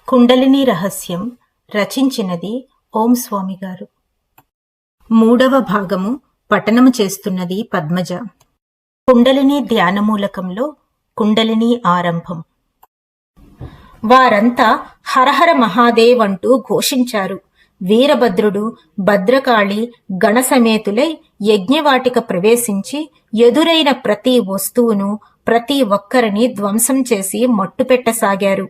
కుండలిని రహస్యం రచించినది ఓం స్వామి గారు. 3వ భాగము పఠనము చేస్తున్నది పద్మజ. కుండలిని ధ్యానమూలకంలో కుండలిని ఆరంభం. వారంతా హరహర మహాదేవ్ అంటూ ఘోషించారు. వీరభద్రుడు, భద్రకాళి గణసమేతులై యజ్ఞవాటిక ప్రవేశించి ఎదురైన ప్రతి వస్తువును, ప్రతి ఒక్కరిని ధ్వంసం చేసి మట్టుపెట్టసాగారు.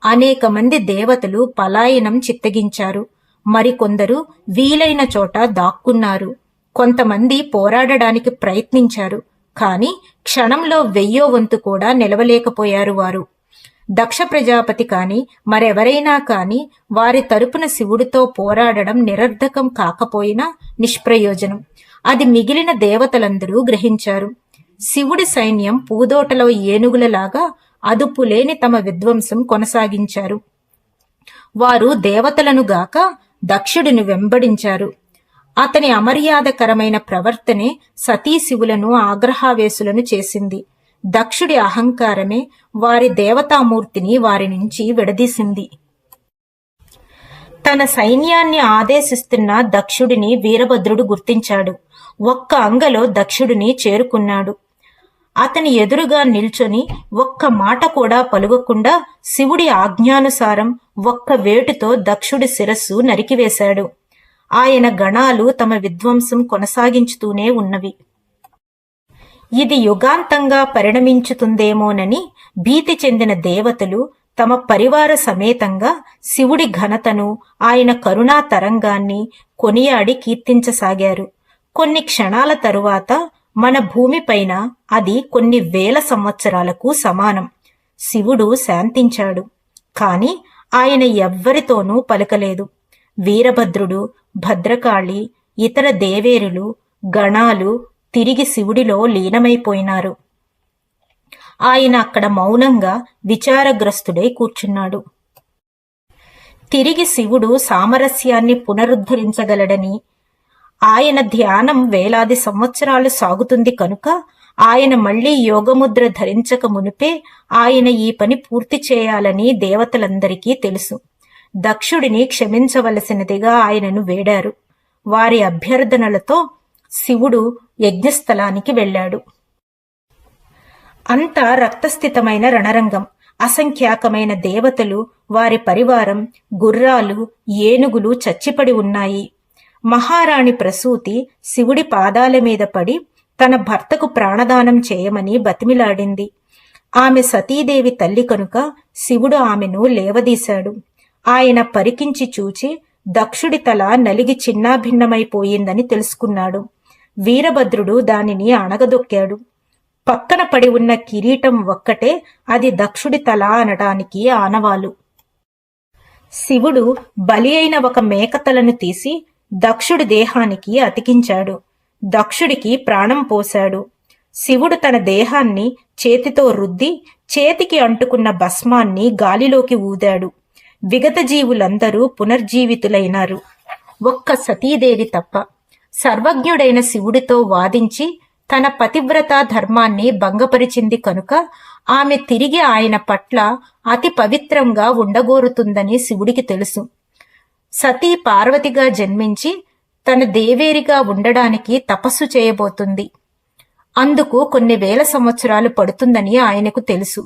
అనేక మంది దేవతలు పలాయనం చిత్తగించారు. మరికొందరు వీలైన చోట దాక్కున్నారు. కొంతమంది పోరాడడానికి ప్రయత్నించారు. కాని క్షణంలో 1000వ వంతు కూడా నిలవలేకపోయారు వారు. దక్ష ప్రజాపతి కాని మరెవరైనా కాని వారి తరపున శివుడితో పోరాడడం నిరర్ధకం కాకపోయినా నిష్ప్రయోజనం. అది మిగిలిన దేవతలందరూ గ్రహించారు. శివుడి సైన్యం పూదోటలో ఏనుగులలాగా అదుపులేని తమ విధ్వంసం కొనసాగించారు. వారు దేవతలను గాక దక్షుడిని వెంబడించారు. అతని అమర్యాదకరమైన ప్రవర్తనే సతీశివులను ఆగ్రహావేశులను చేసింది. దక్షుడి అహంకారమే వారి దేవతామూర్తిని వారి నుంచి విడదీసింది. తన సైన్యాన్ని ఆదేశిస్తున్న దక్షుడిని వీరభద్రుడు గుర్తించాడు. ఒక్క అంగలో దక్షుడిని చేరుకున్నాడు. అతని ఎదురుగా నిల్చొని ఒక్క మాట కూడా పలుకకుండా శివుడి ఆజ్ఞానుసారం ఒక్క వేటుతో దక్షుడి శిరస్సు నరికివేశాడు. ఆయన గణాలు తమ విధ్వంసం కొనసాగించుతూనే ఉన్నవి. ఇది యుగాంతంగా పరిణమించుతుందేమోనని భీతి చెందిన దేవతలు తమ పరివార సమేతంగా శివుడి ఘనతను, ఆయన కరుణా తరంగాన్ని కొనియాడి కీర్తించసాగారు. కొన్ని క్షణాల తరువాత మన భూమిపైన అది కొన్ని 1000 సంవత్సరాలకు సమానం. శివుడు శాంతించాడు. కాని ఆయన ఎవ్వరితోనూ పలకలేదు. వీరభద్రుడు, భద్రకాళి, ఇతర దేవేరులు, గణాలు తిరిగి శివుడిలో లీనమైపోయినారు. ఆయన అక్కడ మౌనంగా విచారగ్రస్తుడై కూర్చున్నాడు. తిరిగి శివుడు సామరస్యాన్ని పునరుద్ధరించగలడని, ఆయన ధ్యానం వేలాది సంవత్సరాలు సాగుతుంది కనుక ఆయన మళ్లీ యోగముద్ర ధరించక మునిపే ఆయన ఈ పని పూర్తి చేయాలని దేవతలందరికీ తెలుసు. దక్షుడిని క్షమించవలసినదిగా ఆయనను వేడారు. వారి అభ్యర్థనలతో శివుడు యజ్ఞస్థలానికి వెళ్ళాడు. అంతా రక్తస్థితమైన రణరంగం. అసంఖ్యాకమైన దేవతలు, వారి పరివారం, గుర్రాలు, ఏనుగులు చచ్చిపడి ఉన్నాయి. మహారాణి ప్రసూతి శివుడి పాదాల మీద పడి తన భర్తకు ప్రాణదానం చేయమని బతిమిలాడింది. ఆమె సతీదేవి తల్లి కనుక శివుడు ఆమెను లేవదీశాడు. ఆయన పరికించి చూచి దక్షుడి తల నలిగి చిన్నాభిన్నమైపోయిందని తెలుసుకున్నాడు. వీరభద్రుడు దానిని అణగదొక్కాడు. పక్కన పడి ఉన్న కిరీటం ఒక్కటే అది దక్షుడి తల అనడానికి ఆనవాలు. శివుడు బలి అయిన ఒక మేకతలను తీసి దక్షుడి దేహానికి అతికించాడు. దక్షుడికి ప్రాణం పోశాడు. శివుడు తన దేహాన్ని చేతితో రుద్ది చేతికి అంటుకున్న భస్మాన్ని గాలిలోకి ఊదాడు. విగత జీవులందరూ పునర్జీవితులైనారు. ఒక్క సతీదేవి తప్ప. సర్వజ్ఞుడైన శివుడితో వాదించి తన పతివ్రతా ధర్మాన్ని భంగపరిచింది కనుక ఆమె తిరిగి ఆయన పట్ల అతి పవిత్రంగా ఉండగోరుతుందని శివుడికి తెలుసు. సతీ పార్వతిగా జన్మించి తన దేవేరిగా ఉండడానికి తపస్సు చేయబోతుంది. అందుకు కొన్ని 1000 సంవత్సరాలు పడుతుందని ఆయనకు తెలుసు.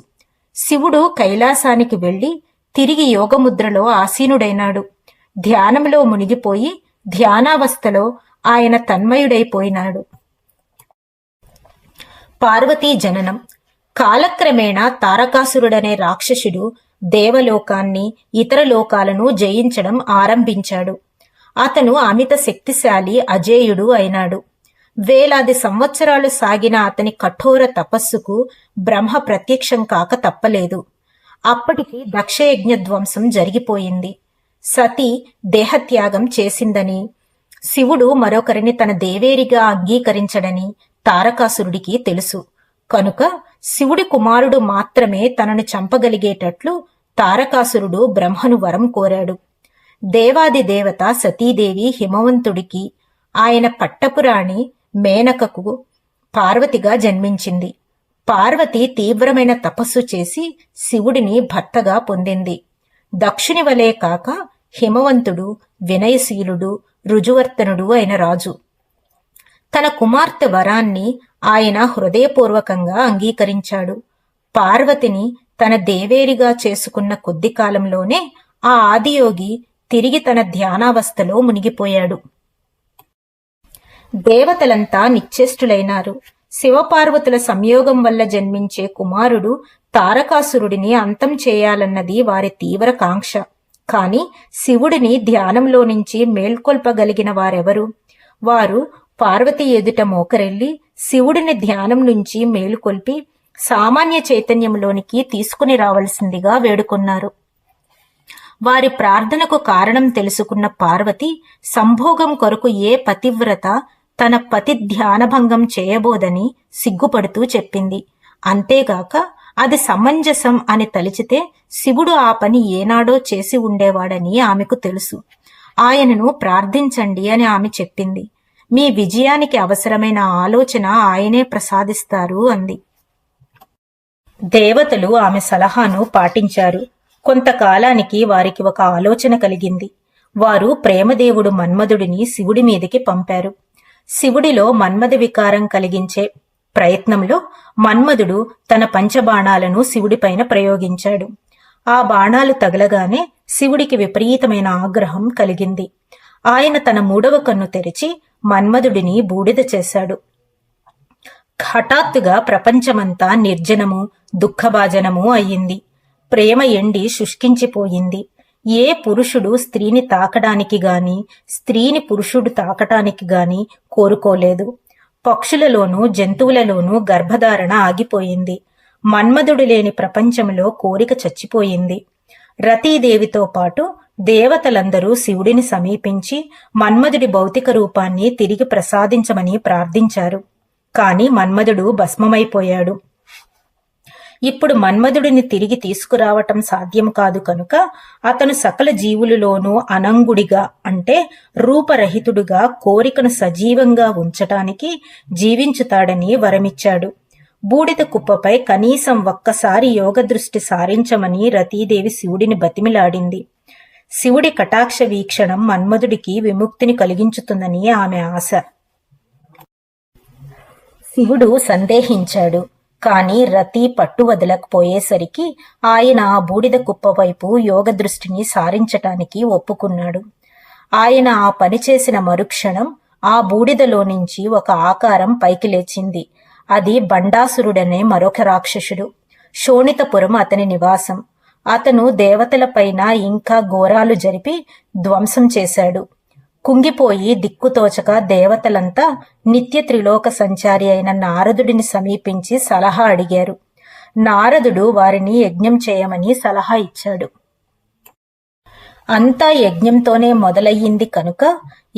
శివుడు కైలాసానికి వెళ్లి తిరిగి యోగముద్రలో ఆసీనుడైనాడు. ధ్యానంలో మునిగిపోయి ధ్యానావస్థలో ఆయన తన్మయుడైపోయినాడు. పార్వతీ జననం. కాలక్రమేణా తారకాసురుడనే రాక్షసుడు దేవలోకాన్ని, ఇతర లోకాలను జయించడం ఆరంభించాడు. అతను అమిత శక్తిశాలి, అజేయుడు అయినాడు. వేలాది సంవత్సరాలు సాగిన అతని కఠోర తపస్సుకు బ్రహ్మ ప్రత్యక్షం కాక తప్పలేదు. అప్పటికి దక్షయజ్ఞ ధ్వంసం జరిగిపోయింది. సతి దేహత్యాగం చేసిందని, శివుడు మరొకరిని తన దేవేరిగా అంగీకరించడని తారకాసురుడికి తెలుసు. కనుక శివుడి కుమారుడు మాత్రమే తనను చంపగలిగేటట్లు తారకాసురుడు బ్రహ్మను వరం కోరాడు. దేవాది దేవత సతీదేవి హిమవంతుడికి, ఆయన పట్టపురాణి మేనకకు పార్వతిగా జన్మించింది. పార్వతి తీవ్రమైన తపస్సు చేసి శివుడిని భర్తగా పొందింది. దక్షుని వలె కాక హిమవంతుడు, వినయశీలుడు, రుజువర్తనుడు అయిన రాజు. తన కుమార్తె వరాన్ని ఆయన హృదయపూర్వకంగా అంగీకరించాడు. పార్వతిని తన దేవేరిగా చేసుకున్న కొద్ది కాలంలోనే ఆ ఆదియోగి తిరిగి తన ధ్యానావస్థలో మునిగిపోయాడు. దేవతలంతా నిశ్చేష్టులైనారు. శివపార్వతుల సంయోగం వల్ల జన్మించే కుమారుడు తారకాసురుడిని అంతం చేయాలన్నది వారి తీవ్ర కాంక్ష. కాని శివుడిని ధ్యానంలో నుంచి మేల్కొల్పగలిగిన వారెవరు? వారు పార్వతి ఎదుట మోకరెళ్లి శివుడిని ధ్యానం నుంచి మేలుకొల్పి సామాన్య చైతన్యంలోనికి తీసుకుని రావలసిందిగా వేడుకొన్నారు. వారి ప్రార్థనకు కారణం తెలుసుకున్న పార్వతి సంభోగం కొరకు ఏ పతివ్రత తన పతి ధ్యానభంగం చేయబోదని సిగ్గుపడుతూ చెప్పింది. అంతేగాక అది సమంజసం అని తలిచితే శివుడు ఆ పని ఏనాడో చేసి ఉండేవాడని ఆమెకు తెలుసు. ఆయనను ప్రార్థించండి అని ఆమె చెప్పింది. మీ విజయానికి అవసరమైన ఆలోచన ఆయనే ప్రసాదిస్తారు అంది. దేవతలు ఆమె సలహాను పాటించారు. కొంతకాలానికి వారికి ఒక ఆలోచన కలిగింది. వారు ప్రేమదేవుడు మన్మధుడిని శివుడి మీదికి పంపారు. శివుడిలో మన్మథ వికారం కలిగించే ప్రయత్నంలో మన్మధుడు తన పంచబాణాలను శివుడిపైన ప్రయోగించాడు. ఆ బాణాలు తగలగానే శివుడికి విపరీతమైన ఆగ్రహం కలిగింది. ఆయన తన 3వ కన్ను తెరిచి మన్మధుడిని బూడిద చేశాడు. హఠాత్తుగా ప్రపంచమంతా నిర్జనము, దుఃఖభాజనము అయ్యింది. ప్రేమ ఎండి శుష్కించిపోయింది. ఏ పురుషుడు స్త్రీని తాకడానికి గాని, స్త్రీని పురుషుడు తాకటానికి గాని కోరుకోలేదు. పక్షులలోనూ జంతువులలోనూ గర్భధారణ ఆగిపోయింది. మన్మధుడు లేని ప్రపంచంలో కోరిక చచ్చిపోయింది. రతీదేవితో పాటు దేవతలందరూ శివుడిని సమీపించి మన్మధుడి భౌతిక రూపాన్ని తిరిగి ప్రసాదించమని ప్రార్థించారు. కాని మన్మధుడు భస్మమైపోయాడు. ఇప్పుడు మన్మధుడిని తిరిగి తీసుకురావటం సాధ్యం కాదు కనుక అతను సకల జీవులలోనూ అనంగుడిగా అంటే రూపరహితుడుగా కోరికను సజీవంగా ఉంచటానికి జీవించుతాడని వరమిచ్చాడు. బూడిద కుప్పపై కనీసం ఒక్కసారి యోగ దృష్టి సారించమని రతీదేవి శివుడిని బతిమిలాడింది. శివుడి కటాక్ష వీక్షణం మన్మధుడికి విముక్తిని కలిగించుతుందని ఆమె ఆశ. శివుడు సందేహించాడు. కాని రతి పట్టు వదలకపోయేసరికి ఆయన ఆ బూడిద కుప్ప వైపు యోగ దృష్టిని సారించటానికి ఒప్పుకున్నాడు. ఆయన ఆ పని చేసిన మరుక్షణం ఆ బూడిదలో నుంచి ఒక ఆకారం పైకి లేచింది. అది బండాసురుడనే మరొక రాక్షసుడు. శోణితపురం అతని నివాసం. అతను దేవతలపైన ఇంకా ఘోరాలు జరిపి ధ్వంసం చేశాడు. కుంగిపోయి దిక్కుతోచక దేవతలంతా నిత్య త్రిలోక సంచారి అయిన నారదుడిని సమీపించి సలహా అడిగారు. నారదుడు వారిని యజ్ఞం చేయమని సలహా ఇచ్చాడు. అంతా యజ్ఞంతోనే మొదలయ్యింది కనుక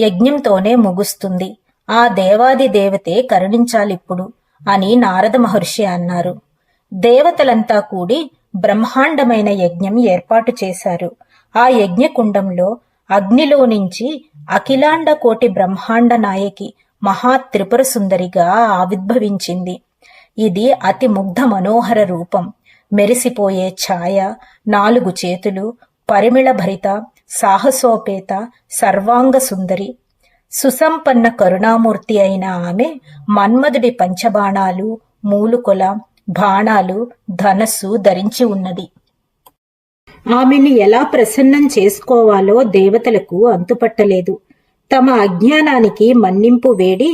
యజ్ఞంతోనే ముగుస్తుంది. ఆ దేవాది దేవతే కరుణించాలిప్పుడు అని నారద మహర్షి అన్నారు. దేవతలంతా కూడి బ్రహ్మాండమైన యజ్ఞం ఏర్పాటు చేశారు. ఆ యజ్ఞకుండంలో అగ్నిలో నుంచి అఖిలాండ కోటి బ్రహ్మాండ నాయకి మహా త్రిపుర సుందరిగా ఆవిర్భవించింది. ఇది అతి ముగ్ధ మనోహర రూపం. మెరిసిపోయే ఛాయ, 4 చేతులు, పరిమిళ భరిత, సాహసోపేత, సర్వాంగ సుందరి. సుసంపన్న కరుణామూర్తి అయిన ఆమె మన్మధుడి పంచబాణాలు, మూలుకొల, బాణాలు, ధనస్సు ధరించి ఉన్నది. ఆమెను ఎలా ప్రసన్నం చేసుకోవాలో దేవతలకు అంతుపట్టలేదు. తమ అజ్ఞానానికి మన్నింపు వేడి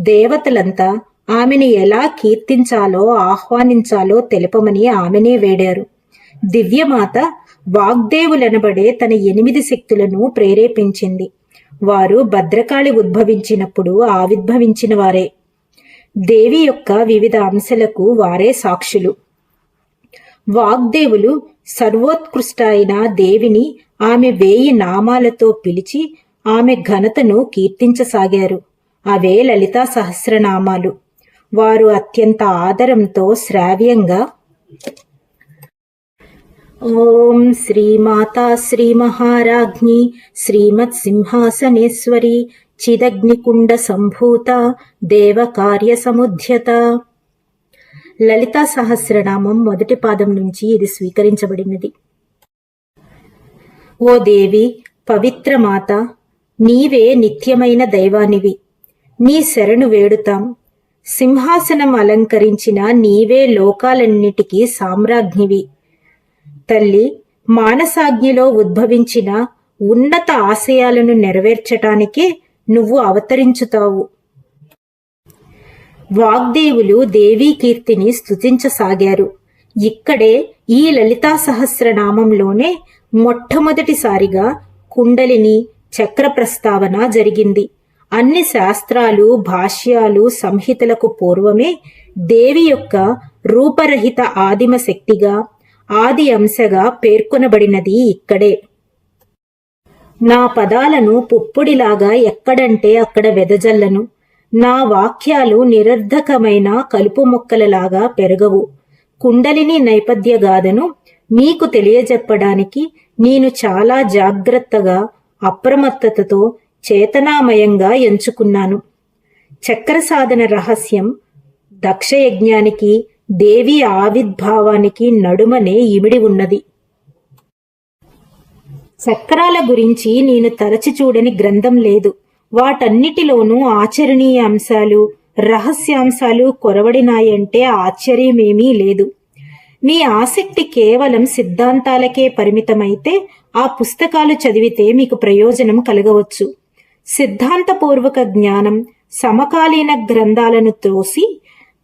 దేవతలంతా ఆమెను ఎలా కీర్తించాలో ఆహ్వానించాలో తెలుపమని ఆమెనే వేడారు. దివ్యమాత వాగ్దేవులనబడే తన 8 శక్తులను ప్రేరేపించింది. వారు భద్రకాళి ఉద్భవించినప్పుడు ఆవిర్భవించిన వారే. దేవి యొక్క వివిధ అంశాలకు వారే సాక్షులు. వాగ్దేవులు సర్వోత్కృష్ట అయిన దేవిని ఆమె 1000 నామాలతో పిలిచి ఆమె ఘనతను కీర్తించసాగారు. అవే లలితా సహస్రనామాలు. వారు అత్యంత ఆదరంతో శ్రావ్యంగా ఓం శ్రీమాతా శ్రీ మహారాజ్ఞి శ్రీమత్ సింహాసనేశ్వరి చిదగ్నికుండ సంభూత దేవ కార్య సముద్యత. లలితా సహస్రనామం మొదటి పాదం నుంచి ఇది స్వీకరించబడినది. ఓ దేవి, పవిత్ర మాత, నీవే నిత్యమైన దైవానివి. నీ శరణు వేడుతాం. సింహాసనం అలంకరించిన నీవే లోకాలన్నిటికీ సామ్రాజ్ఞివి. తల్లి, మానసాజ్ఞలో ఉద్భవించిన ఉన్నత ఆశయాలను నెరవేర్చటానికే నువ్వు అవతరించుతావు. వాగ్దేవులు దేవీ కీర్తిని స్తుతించసాగారు. ఇక్కడే ఈ లలితా సహస్రనామంలోనే మొట్టమొదటిసారిగా కుండలిని చక్ర ప్రస్తావన జరిగింది. అన్ని శాస్త్రాలు, భాష్యాలు, సంహితలకు పూర్వమే దేవి యొక్క రూపరహిత ఆదిమ శక్తిగా, ఆది అంశగా పేర్కొనబడినది ఇక్కడే. నా పదాలను పుప్పొడిలాగా ఎక్కడంటే అక్కడ వెదజల్లను. నా వాక్యాలు నిరర్ధకమైన కలుపు మొక్కలలాగా పెరగవు. కుండలిని నేపథ్య గాథను మీకు తెలియజెప్పడానికి నేను చాలా జాగ్రత్తగా, అప్రమత్తతతో, చేతనామయంగా ఎంచుకున్నాను. చక్ర సాధన రహస్యం దక్షయజ్ఞానికి, దేవి ఆవిర్భావానికి నడుమనే ఇమిడి ఉన్నది. చక్రాల గురించి నేను తరచి చూడని గ్రంథం లేదు. వాటన్నిటిలోనూ ఆచరణీయ అంశాలు, రహస్యాంశాలు కొరవడినాయంటే ఆశ్చర్యమేమీ లేదు. మీ ఆసక్తి కేవలం సిద్ధాంతాలకే పరిమితమైతే ఆ పుస్తకాలు చదివితే మీకు ప్రయోజనం కలగవచ్చు. సిద్ధాంతపూర్వక జ్ఞానం, సమకాలీన గ్రంథాలను తోసి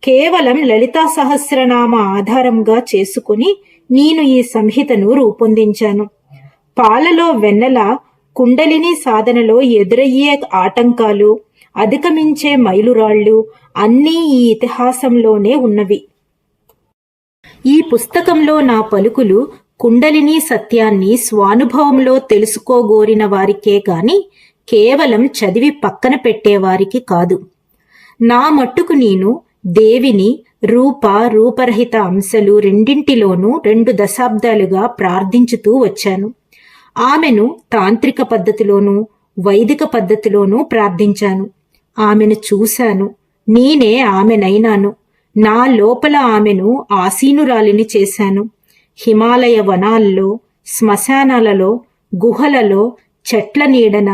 కేవలం లలితా సహస్రనామ ఆధారంగా చేసుకుని నేను ఈ సంహితను రూపొందించాను. పాలలో వెన్నెల కుండలిని సాధనలో ఎదురయ్యే ఆటంకాలు, అధిగమించే మైలురాళ్లు అన్నీ ఈ ఇతిహాసంలోనే ఉన్నవి. ఈ పుస్తకంలో నా పలుకులు కుండలిని సత్యాన్ని స్వానుభవంలో తెలుసుకోగోరిన వారికే గాని కేవలం చదివి పక్కన పెట్టేవారికి కాదు. నా మట్టుకు నేను దేవిని రూపరహిత అంశాలు రెండింటిలోనూ 2 దశాబ్దాలుగా ప్రార్థించుతూ వచ్చాను. ఆమెను తాంత్రిక పద్ధతిలోనూ, వైదిక పద్ధతిలోనూ ప్రార్థించాను. ఆమెను చూశాను. నేనే ఆమెనైనాను. నా లోపల ఆమెను ఆసీనురాలిని చేశాను. హిమాలయ వనాల్లో, శ్మశానాలలో, గుహలలో, చెట్ల నీడన,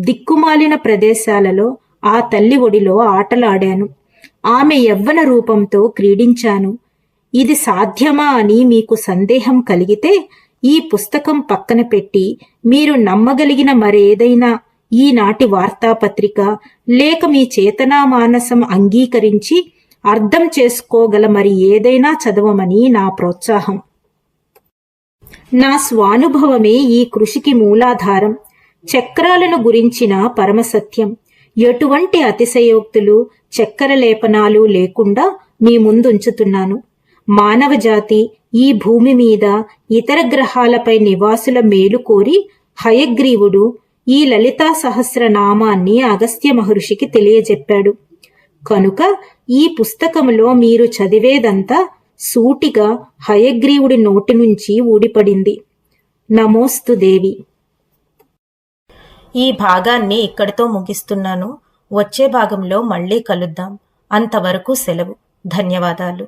దిక్కుమాలిన ప్రదేశాలలో ఆ తల్లి ఒడిలో ఆటలాడాను. ఆమె యవ్వన రూపంతో క్రీడించాను. ఇది సాధ్యమా అని మీకు సందేహం కలిగితే ఈ పుస్తకం పక్కన పెట్టి మీరు నమ్మగలిగిన మరేదైనా ఈనాటి వార్తాపత్రిక లేక మీ చేతనా మానసం అంగీకరించి అర్థం చేసుకోగల మరి ఏదైనా చదవమని నా ప్రోత్సాహం. నా స్వానుభవమే ఈ కృషికి మూలాధారం. చక్రాలను గురించిన పరమసత్యం. ఎటువంటి అతిశయోక్తులు, చక్కెర లేపనాలు లేకుండా మీ ముందుంచుతున్నాను. మానవజాతి ఈ భూమి మీద ఇతర గ్రహాలపై నివాసుల మేలు కోరి హయగ్రీవుడు ఈ లలితా సహస్రనామాన్ని అగస్త్య మహర్షికి తెలియజెప్పాడు. కనుక ఈ పుస్తకములో మీరు చదివేదంతా సూటిగా హయగ్రీవుడి నోటి నుంచి ఊడిపడింది. నమోస్తు దేవి. ఈ భాగాన్ని ఇక్కడితో ముగిస్తున్నాను. వచ్చే భాగంలో మళ్ళీ కలుద్దాం. అంతవరకు సెలవు. ధన్యవాదాలు.